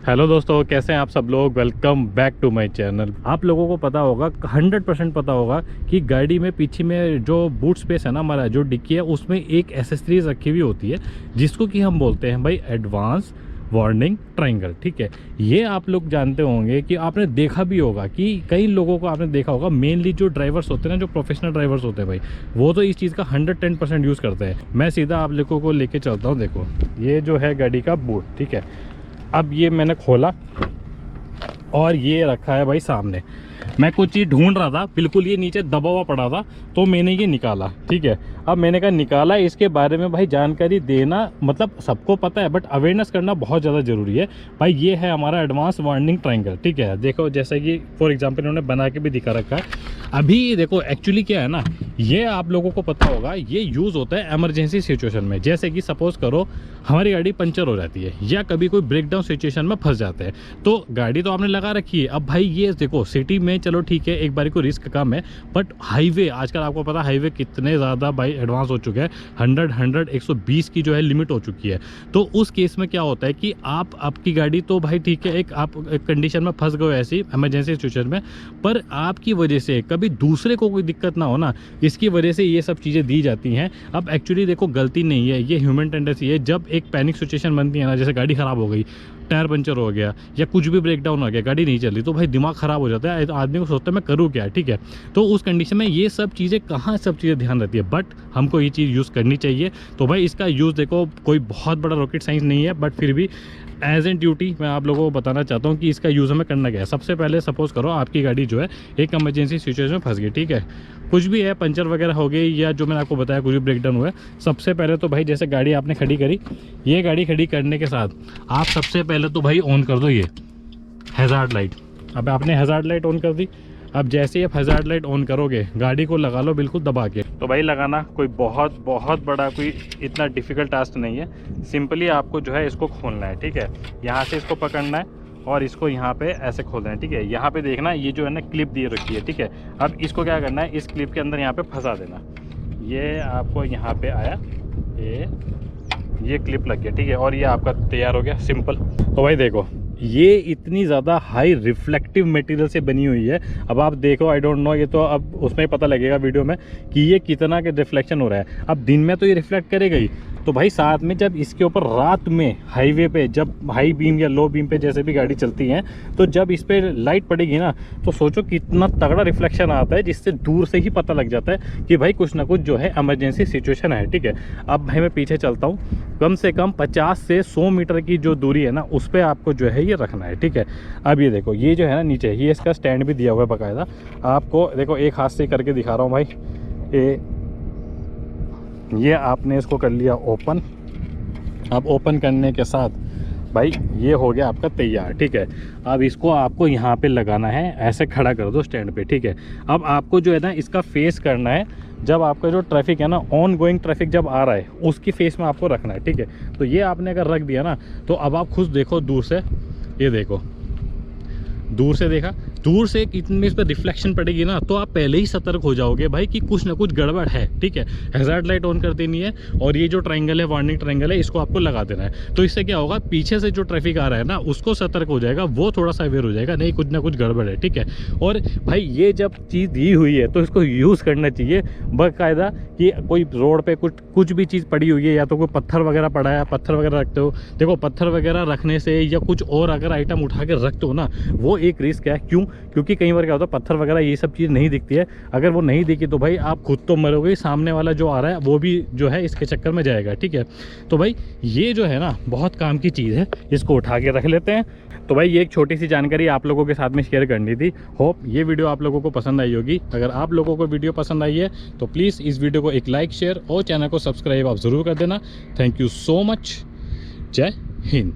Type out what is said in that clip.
Hello दोस्तों, कैसे हैं आप सब लोग। Welcome back to my channel. आप लोगों को पता होगा, 100% पता होगा कि गाड़ी में पीछे में जो बूट स्पेस है ना, हमारा जो डिक्की है, उसमें एक एसेसरीज रखी हुई होती है जिसको कि हम बोलते हैं भाई एडवांस वार्निंग ट्रायंगल। ठीक है, ये आप लोग जानते होंगे कि आपने देखा भी होगा कि कई लोगों को आपने देखा होगा, मेनली जो ड्राइवर्स होते हैं ना, जो प्रोफेशनल ड्राइवर्स होते हैं भाई, वो तो इस चीज़ का 110% यूज़ करते हैं। मैं सीधा आप लोगों को लेके चलता हूँ। देखो, ये जो है गाड़ी का बूट, ठीक है। अब ये मैंने खोला और ये रखा है भाई सामने। मैं कुछ चीज़ ढूंढ रहा था, बिल्कुल ये नीचे दबा हुआ पड़ा था, तो मैंने ये निकाला। ठीक है, अब मैंने कहा निकाला, इसके बारे में भाई जानकारी देना मतलब सबको पता है, बट अवेयरनेस करना बहुत ज़्यादा ज़रूरी है भाई। ये है हमारा एडवांस वार्निंग ट्रायंगल। ठीक है, देखो जैसे कि फॉर एग्जांपल इन्होंने बना के भी दिखा रखा है। अभी देखो एक्चुअली क्या है ना, ये आप लोगों को पता होगा, ये यूज़ होता है इमरजेंसी सिचुएशन में। जैसे कि सपोज़ करो हमारी गाड़ी पंचर हो जाती है या कभी कोई ब्रेकडाउन सिचुएशन में फंस जाते हैं, तो गाड़ी तो आपने लगा रखी है। अब भाई ये देखो, सिटी में चलो ठीक है, एक बारी को रिस्क कम है, बट हाईवे आजकल आपको पता है हाईवे कितने ज़्यादा भाई एडवांस हो चुके हैं। 100 120 की जो है लिमिट हो चुकी है। तो उस केस में क्या होता है कि आपकी गाड़ी तो भाई ठीक है, आप एक कंडीशन में फंस गए ऐसी इमरजेंसी सिचुएशन में, पर आपकी वजह से कभी दूसरे को कोई दिक्कत ना हो ना, इसकी वजह से ये सब चीज़ें दी जाती हैं। अब एक्चुअली देखो गलती नहीं है, ये ह्यूमन टेंडेंसी है। जब एक पैनिक सिचुएशन बनती है ना, जैसे गाड़ी ख़राब हो गई, टायर पंचर हो गया या कुछ भी ब्रेकडाउन हो गया, गाड़ी नहीं चल रही, तो भाई दिमाग ख़राब हो जाता है, तो आदमी को सोचता है मैं करूँ क्या। ठीक है, तो उस कंडीशन में ये सब चीज़ें कहाँ सब चीज़ें ध्यान रहती है, बट हमको ये चीज़ यूज़ करनी चाहिए। तो भाई इसका यूज़ देखो कोई बहुत बड़ा रॉकेट साइंस नहीं है, बट फिर भी एज एन ड्यूटी मैं आप लोगों को बताना चाहता हूँ कि इसका यूज़ हमें करना क्या है। सबसे पहले सपोज़ करो आपकी गाड़ी जो है एक इमरजेंसी सिचुएशन में फंस गई, ठीक है, कुछ भी है, पंचर वगैरह हो गई या जो मैंने आपको बताया कुछ भी ब्रेकडाउन हुआ है। सबसे पहले तो भाई जैसे गाड़ी आपने खड़ी करी, ये गाड़ी खड़ी करने के साथ आप सबसे पहले तो भाई ऑन कर दो ये हैज़ार्ड लाइट। अब आपने हैज़ार्ड लाइट ऑन कर दी। अब जैसे ही आप हैज़ार्ड लाइट ऑन करोगे, गाड़ी को लगा लो बिल्कुल दबा के। तो भाई लगाना कोई बहुत बड़ा कोई इतना डिफ़िकल्ट टास्क नहीं है। सिंपली आपको जो है इसको खोलना है। ठीक है, यहाँ से इसको पकड़ना है और इसको यहाँ पे ऐसे खोलना है। ठीक है, यहाँ पे देखना ये जो है ना क्लिप दी रखी है। ठीक है, अब इसको क्या करना है, इस क्लिप के अंदर यहाँ पे फंसा देना। ये आपको यहाँ पे आया, ये क्लिप लग गया। ठीक है, और ये आपका तैयार हो गया, सिंपल। तो भाई देखो, ये इतनी ज़्यादा हाई रिफ्लेक्टिव मटेरियल से बनी हुई है। अब आप देखो, आई डोंट नो, ये तो अब उसमें पता लगेगा वीडियो में कि ये कितना के रिफ्लेक्शन हो रहा है। अब दिन में तो ये रिफ्लेक्ट करेगा ही, तो भाई साथ में जब इसके ऊपर रात में हाईवे पे जब हाई बीम या लो बीम पे जैसे भी गाड़ी चलती है, तो जब इस पर लाइट पड़ेगी ना, तो सोचो कितना तगड़ा रिफ्लेक्शन आता है, जिससे दूर से ही पता लग जाता है कि भाई कुछ ना कुछ जो है इमरजेंसी सिचुएशन है। ठीक है, अब भाई मैं पीछे चलता हूँ, कम से कम 50 से 100 मीटर की जो दूरी है ना, उस पर आपको जो है ये रखना है। ठीक है, अब ये देखो, ये जो है ना नीचे, ये इसका स्टैंड भी दिया हुआ है बाकायदा। आपको देखो एक हाथ से करके दिखा रहा हूँ भाई। ये आपने इसको कर लिया ओपन। अब ओपन करने के साथ भाई ये हो गया आपका तैयार। ठीक है, अब इसको आपको यहाँ पे लगाना है, ऐसे खड़ा कर दो स्टैंड पे। ठीक है, अब आपको जो है ना इसका फेस करना है, जब आपका जो ट्रैफिक है ना, ऑन गोइंग ट्रैफिक जब आ रहा है, उसकी फेस में आपको रखना है। ठीक है, तो ये आपने अगर रख दिया ना, तो अब आप खुद देखो दूर से, ये देखो दूर से देखा, दूर से इतने इस पर रिफ्लेक्शन पड़ेगी ना, तो आप पहले ही सतर्क हो जाओगे भाई कि कुछ ना कुछ गड़बड़ है। ठीक है, हैज़ार्ड लाइट ऑन कर देनी है और ये जो ट्रायंगल है, वार्निंग ट्रायंगल है, इसको आपको लगा देना है। तो इससे क्या होगा, पीछे से जो ट्रैफिक आ रहा है ना, उसको सतर्क हो जाएगा, वो थोड़ा सा अवेयर हो जाएगा, नहीं कुछ ना कुछ गड़बड़ है। ठीक है, और भाई ये जब चीज़ दी हुई है तो इसको यूज़ करना चाहिए बाकायदा, कि कोई रोड पे कुछ भी चीज़ पड़ी हुई है, या तो कोई पत्थर वगैरह पड़ा है, पत्थर वगैरह रखते हो, देखो पत्थर वगैरह रखने से या कुछ और अगर आइटम उठा के रखते हो ना, वो एक रिस्क है। क्यों? क्योंकि कई बार क्या होता है, पत्थर वगैरह ये सब चीज़ नहीं दिखती है। अगर वो नहीं दिखी तो भाई आप खुद तो मरोगे, सामने वाला जो आ रहा है वो भी जो है इसके चक्कर में जाएगा। ठीक है, तो भाई ये जो है ना बहुत काम की चीज़ है, इसको उठा के रख लेते हैं। तो भाई ये एक छोटी सी जानकारी आप लोगों के साथ में शेयर करनी थी। होप ये वीडियो आप लोगों को पसंद आई होगी। अगर आप लोगों को वीडियो पसंद आई है तो प्लीज़ इस वीडियो को एक लाइक, शेयर और चैनल को सब्सक्राइब आप ज़रूर कर देना। Thank you so much. जय हिंद।